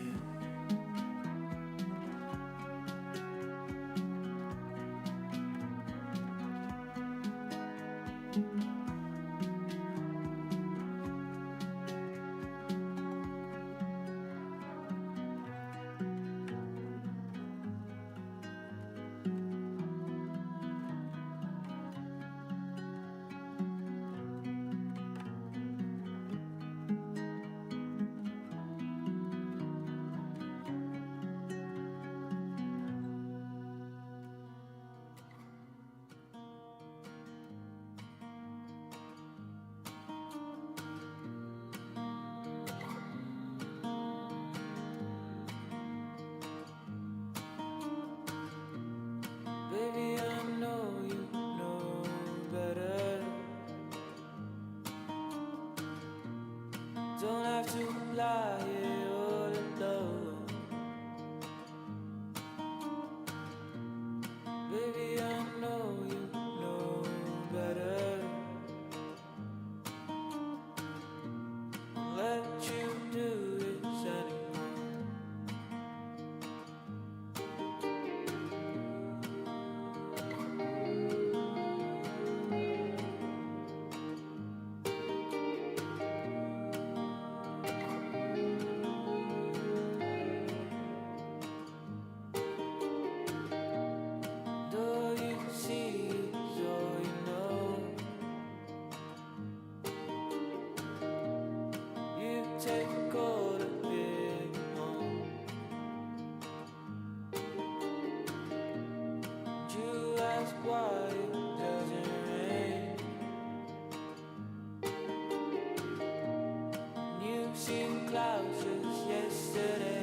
Baby, I know you know better. Don't have to lie here all alone. Baby, I know you know better. Won't let you do this anymore. All you see is all you know. You take all the big home. You ask why it doesn't rain. You've seen clouds just yesterday.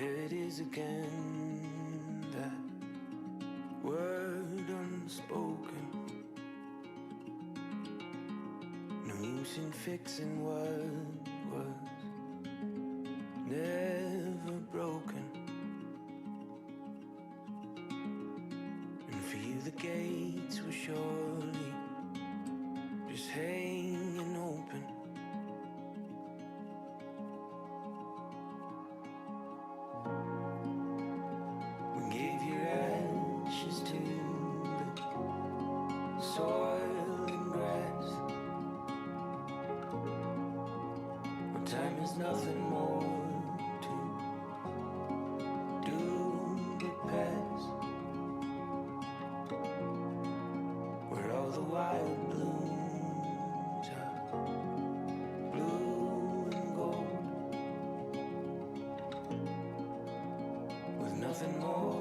There it is again, that word unspoken. No use in fixing what was never broken. And for you the gates were surely just hanging open. We gave your ashes to the soil and grass. When time is nothing more to do but pass. Where all the wild blooms are blue and gold, with nothing more